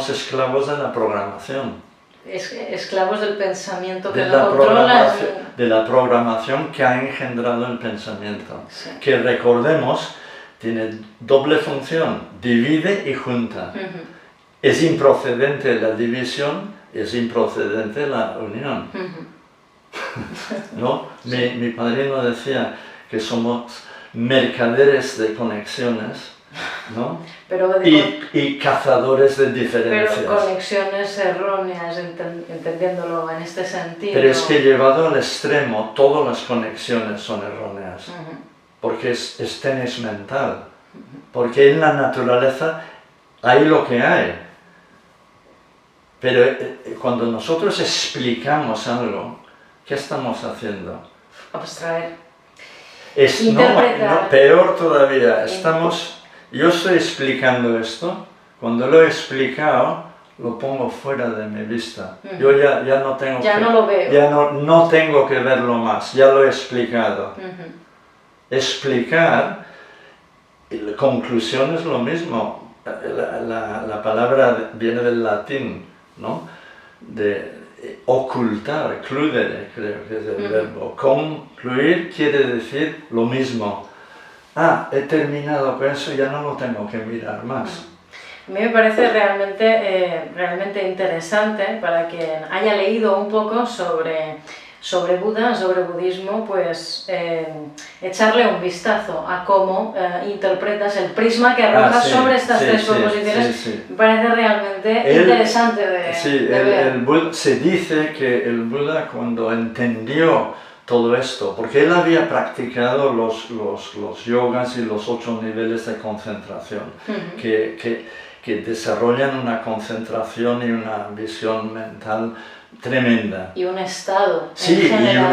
esclavos de la programación. Esclavos del pensamiento que no controlas. De la programación que ha engendrado el pensamiento. Sí. Que recordemos, tiene doble función, divide y junta. Es improcedente la división, es improcedente la unión. ¿No? Sí. Mi padrino decía que somos mercaderes de conexiones, ¿no? Y cazadores de diferencias. Pero conexiones erróneas, entendiéndolo en este sentido. Pero es que llevado al extremo, todas las conexiones son erróneas. Porque es tenis mental. Porque en la naturaleza hay lo que hay. Pero cuando nosotros explicamos algo, ¿qué estamos haciendo? Abstraer. No, peor todavía. Yo estoy explicando esto, cuando lo he explicado, lo pongo fuera de mi vista. Yo ya no tengo no lo veo. Ya no tengo que verlo más, ya lo he explicado. Explicar, conclusión es lo mismo. La palabra viene del latín, ¿no? De ocultar, cludere, creo que es el verbo. Concluir quiere decir lo mismo. He terminado con eso, ya no lo tengo que mirar más. A mí me parece realmente interesante, para quien haya leído un poco sobre Buda, sobre budismo, pues echarle un vistazo a cómo interpretas el prisma que arrojas sobre estas tres proposiciones. Sí. Me parece realmente interesante de ver. Se dice que el Buda, cuando entendió todo esto, porque él había practicado los yogas y los 8 niveles de concentración, que desarrollan una concentración y una visión mental tremenda. Y un estado. Sí, y un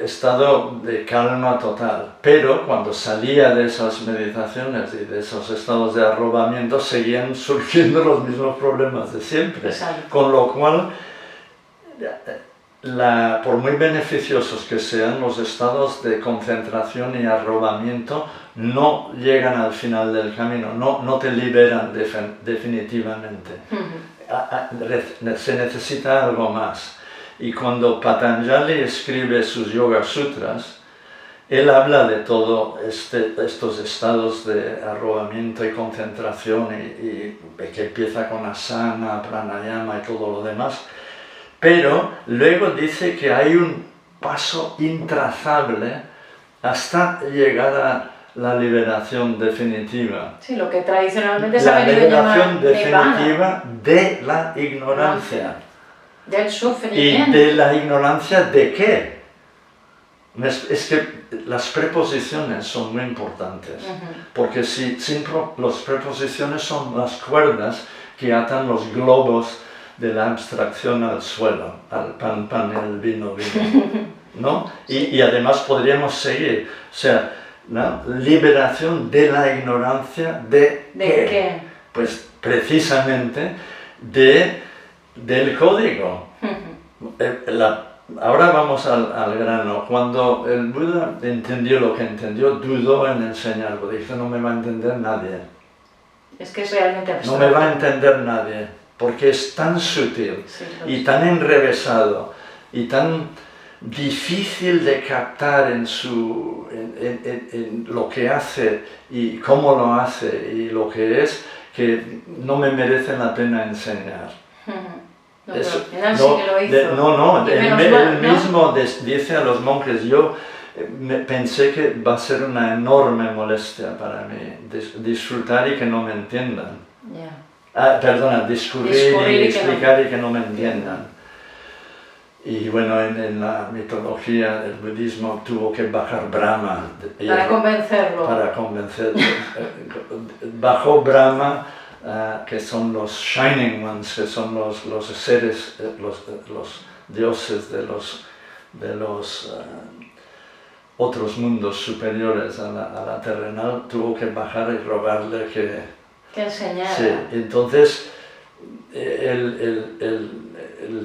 estado de calma total. Pero cuando salía de esas meditaciones y de esos estados de arrobamiento, seguían surgiendo los mismos problemas de siempre. Exacto. Con lo cual, por muy beneficiosos que sean los estados de concentración y arrobamiento, no llegan al final del camino, no te liberan definitivamente. Se necesita algo más. Y cuando Patanjali escribe sus Yoga Sutras, él habla de todo estos estados de arrobamiento y concentración y que empieza con asana, pranayama y todo lo demás, pero luego dice que hay un paso intrazable hasta llegar a la liberación definitiva. Sí, lo que tradicionalmente se ha venido a llamar La liberación definitiva de la ignorancia. Del sufrimiento. ¿Y de la ignorancia de qué? Es que las preposiciones son muy importantes, porque las preposiciones son las cuerdas que atan los globos de la abstracción al suelo, al pan, pan, el vino, vino, ¿no? Y además podríamos seguir, o sea, ¿no? Liberación de la ignorancia ¿de qué? Pues precisamente del código. Ahora vamos al grano. Cuando el Buda entendió lo que entendió, dudó en enseñarlo. Dijo, no me va a entender nadie. Es que es realmente abstracto. No me va a entender nadie, porque es tan sutil y tan enrevesado y tan difícil de captar en lo que hace y cómo lo hace y lo que es, que no me merece la pena enseñar. Él mismo dice a los monjes, yo pensé que va a ser una enorme molestia para mí disfrutar y que no me entiendan. Discurrir y explicar y que no me entiendan. Y bueno, en la mitología del budismo tuvo que bajar Brahma. Para convencerlo. Bajó Brahma, que son los Shining Ones, que son los seres, los dioses de los otros mundos superiores a la terrenal, tuvo que bajar y rogarle que enseñara. Sí, entonces él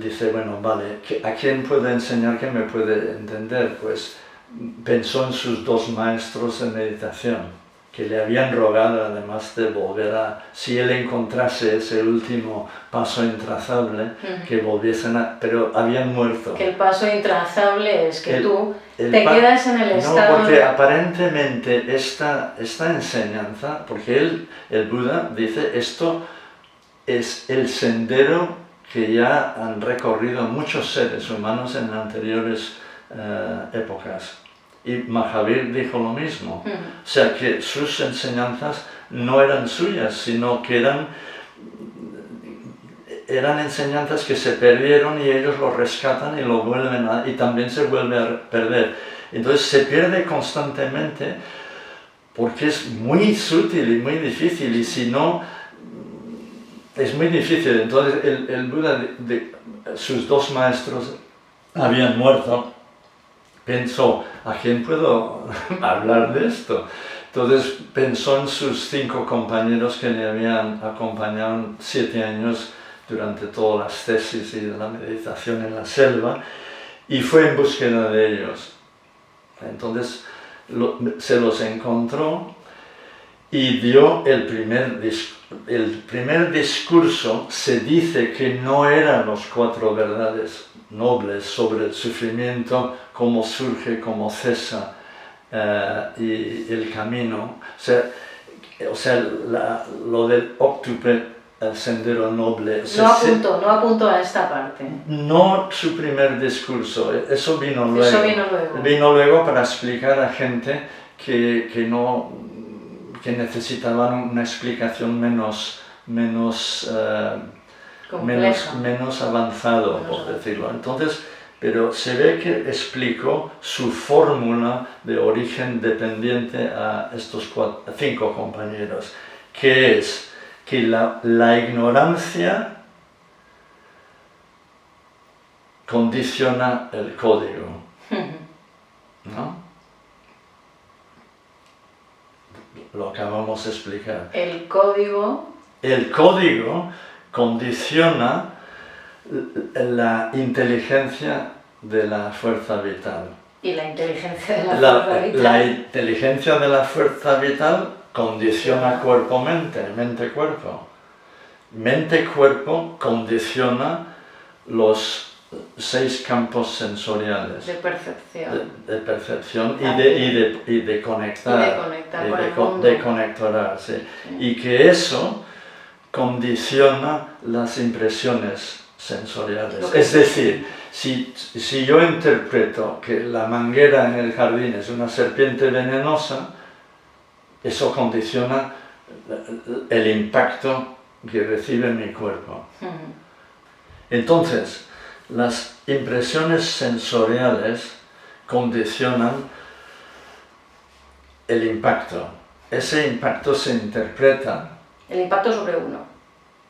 dice, bueno, vale, ¿a quién puede enseñar que me puede entender? Pues pensó en sus dos maestros de meditación, que le habían rogado además de volver si él encontrase ese último paso intrazable, que volviesen pero habían muerto. Que el paso intrazable es que tú te quedas en el estado... No, porque aparentemente esta enseñanza, porque el Buda dice, esto es el sendero que ya han recorrido muchos seres humanos en anteriores épocas. Y Mahavir dijo lo mismo. O sea que sus enseñanzas no eran suyas, sino que eran enseñanzas que se perdieron y ellos lo rescatan y lo vuelven y también se vuelve a perder. Entonces se pierde constantemente porque es muy sutil y muy difícil, y si no, es muy difícil. Entonces el Buda, sus dos maestros habían muerto. Pensó, ¿a quién puedo hablar de esto? Entonces pensó en sus 5 compañeros que le habían acompañado 7 años durante todas las tesis y la meditación en la selva, y fue en búsqueda de ellos. Entonces se los encontró y dio el primer discurso. Se dice que no eran los 4 verdades nobles sobre el sufrimiento, cómo surge, cómo cesa y el camino. O sea lo del óctuple, el sendero noble. No apuntó a esta parte. No su primer discurso, eso vino luego. Vino luego para explicar a gente que necesitaban una explicación menos avanzado, por decirlo. Entonces, pero se ve que explicó su fórmula de origen dependiente a estos 5 compañeros, que es que la ignorancia condiciona el código, ¿no? Lo acabamos de explicar. El código condiciona la inteligencia de la fuerza vital. ¿Y la inteligencia de la fuerza vital? La inteligencia de la fuerza vital condiciona cuerpo-mente, mente-cuerpo. Mente-cuerpo condiciona los 6 campos sensoriales de percepción, de percepción y de conectar, de conectar, sí. Y que eso condiciona las impresiones sensoriales. Es decir, si yo interpreto que la manguera en el jardín es una serpiente venenosa, eso condiciona el impacto que recibe mi cuerpo. Entonces, las impresiones sensoriales condicionan el impacto. Ese impacto se interpreta. El impacto sobre uno.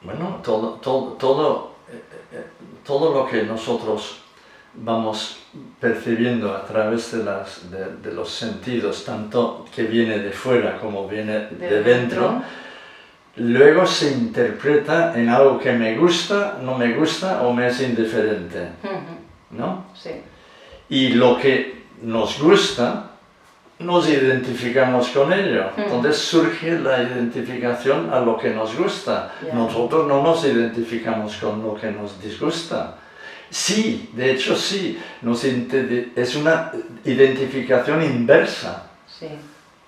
Bueno, todo lo que nosotros vamos percibiendo a través de los sentidos, tanto que viene de fuera como viene de dentro, luego se interpreta en algo que me gusta, no me gusta o me es indiferente, ¿no? Sí. Y lo que nos gusta, nos identificamos con ello. Entonces surge la identificación a lo que nos gusta. Nosotros no nos identificamos con lo que nos disgusta. Sí, de hecho sí, es una identificación inversa. Sí.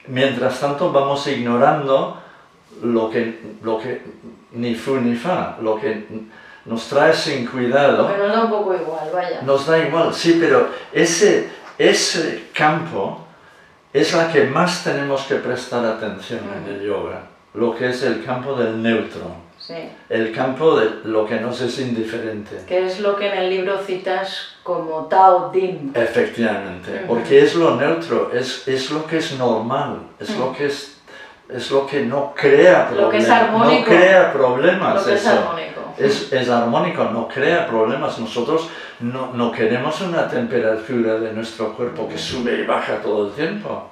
Mientras tanto vamos ignorando lo que ni fu ni fa, lo que nos trae sin cuidado. Pero nos da un poco igual, vaya. Nos da igual, sí, pero ese campo es la que más tenemos que prestar atención en el yoga, lo que es el campo del neutro. Sí. El campo de lo que nos es indiferente. Que es lo que en el libro citas como Tao Dim. Efectivamente, porque es lo neutro, es lo que es normal, es lo que no crea problemas. Lo que es armónico. No crea problemas. Lo que es armónico. Es armónico, no crea problemas. Nosotros no queremos una temperatura de nuestro cuerpo que sube y baja todo el tiempo.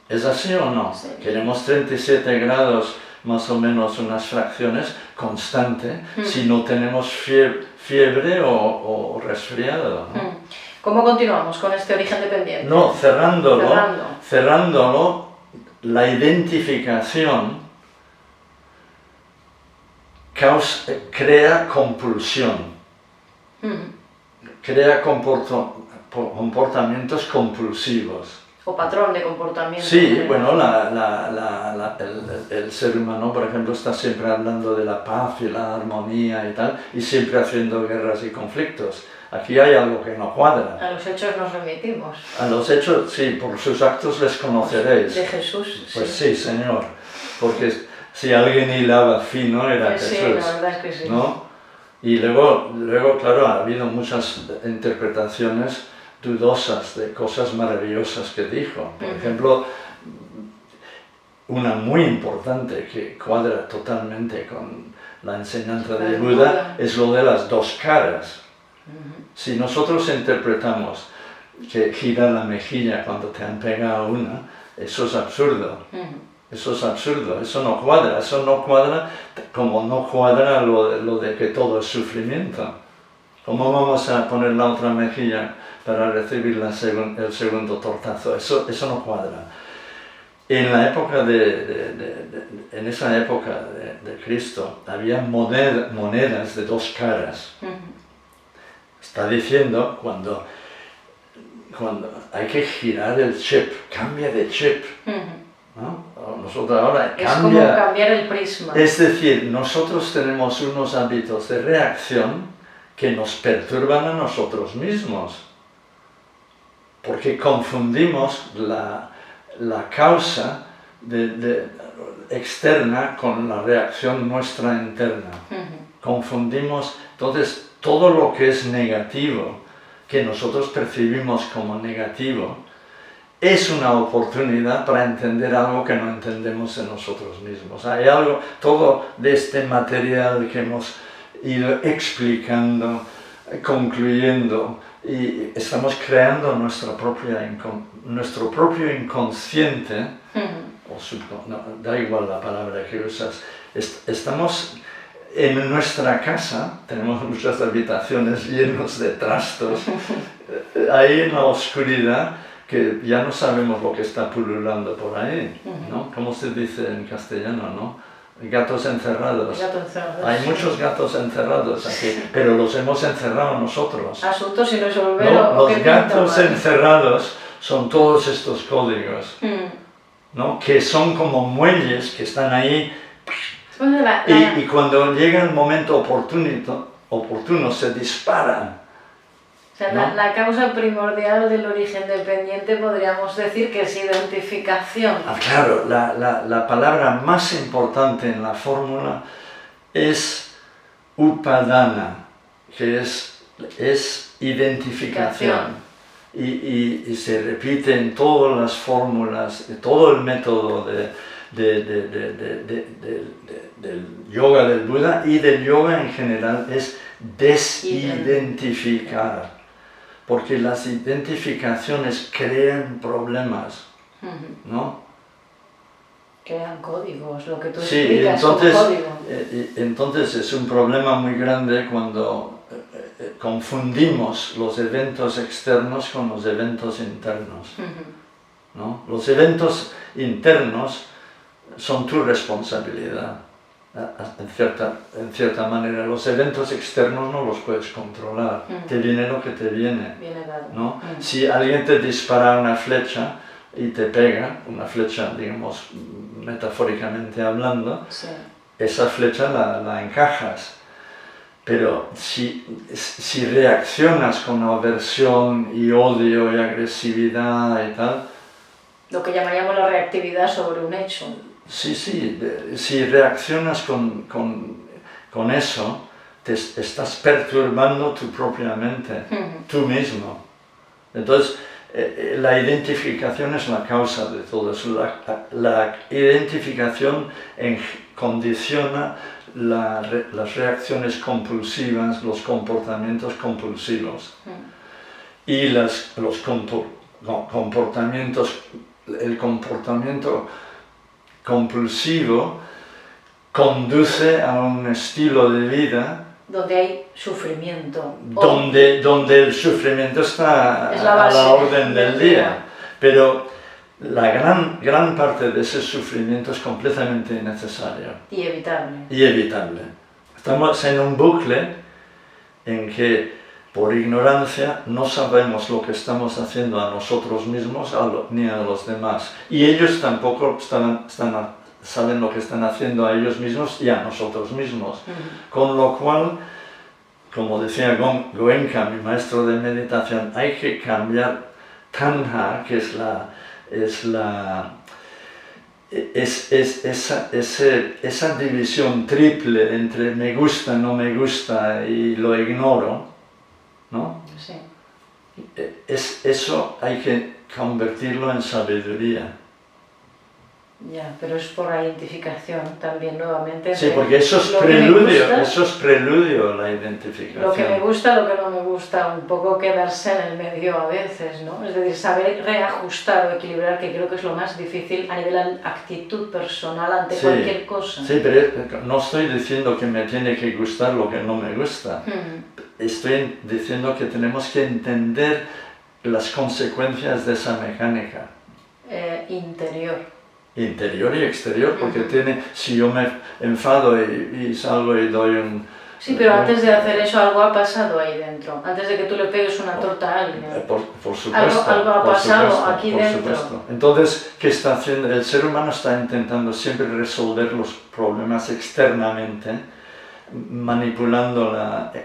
¿Es así o no? Sí. Queremos 37 grados, más o menos unas fracciones, constante, si no tenemos fiebre o resfriado, ¿no? ¿Cómo continuamos con este origen dependiente? No, cerrándolo, la identificación crea compulsión, crea comportamientos compulsivos. O patrón de comportamiento. Sí, bueno, el ser humano, por ejemplo, está siempre hablando de la paz y la armonía y tal, y siempre haciendo guerras y conflictos. Aquí hay algo que no cuadra. A los hechos nos remitimos. A los hechos, sí, por sus actos les conoceréis. De Jesús. Pues sí, Señor, porque si alguien hilaba fino era pues Jesús. Sí, la verdad es que sí. ¿No? Y luego, claro, ha habido muchas interpretaciones dudosas de cosas maravillosas que dijo. Por ejemplo, una muy importante que cuadra totalmente con la enseñanza de Buda es lo de las dos caras. Si nosotros interpretamos que gira la mejilla cuando te han pegado una, eso es absurdo. Eso es absurdo, eso no cuadra como no cuadra lo de que todo es sufrimiento. ¿Cómo vamos a poner la otra mejilla para recibir el segundo tortazo? Eso no cuadra. En esa época de Cristo había monedas de dos caras. Está diciendo cuando hay que girar el chip, cambia de chip. ¿No? Nosotros ahora es como cambiar el prisma. Es decir, nosotros tenemos unos hábitos de reacción que nos perturban a nosotros mismos, porque confundimos la causa externa con la reacción nuestra interna. Confundimos, entonces, todo lo que es negativo, que nosotros percibimos como negativo, es una oportunidad para entender algo que no entendemos en nosotros mismos. Hay algo, todo de este material que hemos ido explicando, concluyendo, y estamos creando nuestro propio inconsciente, da igual la palabra que usas, estamos en nuestra casa, tenemos muchas habitaciones llenas de trastos, ahí en la oscuridad, que ya no sabemos lo que está pululando por ahí, ¿no? ¿Cómo se dice en castellano, no? gatos encerrados. Gato encerrado. Hay muchos gatos encerrados aquí, pero los hemos encerrado nosotros. Asuntos sin resolver ¿No? o qué Los gatos pinta mal. encerrados son todos estos códigos, ¿no? Que son como muelles que están ahí Bueno, y cuando llega el momento oportuno se disparan. O sea, ¿no? la causa primordial del origen dependiente podríamos decir que es identificación. Claro, la palabra más importante en la fórmula es upadana, que es identificación. Y se repite en todas las fórmulas, todo el método del yoga del Buda y del yoga en general es desidentificar, porque las identificaciones crean problemas, ¿no? Crean códigos, lo que tú Sí, explicas entonces, como código. entonces es un problema muy grande cuando confundimos los eventos externos con los eventos internos, ¿no? Los eventos internos son tu responsabilidad, en cierta manera. Los eventos externos no los puedes controlar, te viene lo que te viene, ¿no? Si alguien te dispara una flecha y te pega, una flecha, digamos, metafóricamente hablando, Sí. esa flecha la encajas. Pero si reaccionas con aversión y odio y agresividad y tal... Lo que llamaríamos la reactividad sobre un hecho. Sí, si reaccionas con eso, te estás perturbando tu propia mente, tú mismo. Entonces, la identificación es la causa de todo eso. La identificación condiciona las reacciones compulsivas, los comportamientos compulsivos. Y los comportamientos, el comportamiento compulsivo conduce a un estilo de vida donde hay sufrimiento. Donde el sufrimiento está a la orden del día. Pero la gran parte de ese sufrimiento es completamente innecesario. Y evitable. Y evitable. Estamos en un bucle en que por ignorancia no sabemos lo que estamos haciendo a nosotros mismos ni a los demás. Y ellos tampoco saben lo que están haciendo a ellos mismos y a nosotros mismos. Con lo cual, como decía Goenka, mi maestro de meditación, hay que cambiar tanha, que es esa división triple entre me gusta, no me gusta y lo ignoro, ¿no? Sí. Eso hay que convertirlo en sabiduría. Ya, pero es por la identificación también nuevamente. Sí, porque eso es preludio la identificación. Lo que me gusta, lo que no me gusta, un poco quedarse en el medio a veces, ¿no? Es decir, saber reajustar o equilibrar, que creo que es lo más difícil a nivel de actitud personal ante cualquier cosa. Sí, pero no estoy diciendo que me tiene que gustar lo que no me gusta. Estoy diciendo que tenemos que entender las consecuencias de esa mecánica. Interior y exterior, porque si yo me enfado y salgo y doy un... Sí, pero antes de hacer eso algo ha pasado ahí dentro, antes de que tú le pegues una torta a alguien. Por supuesto. Algo ha pasado aquí dentro. Supuesto. Entonces, ¿qué está haciendo? El ser humano está intentando siempre resolver los problemas externamente, manipulando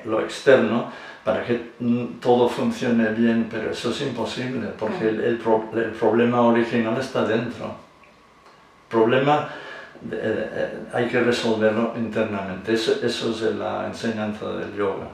lo externo para que todo funcione bien, pero eso es imposible, porque el problema original está dentro. Problema hay que resolverlo internamente. Eso es la enseñanza del yoga.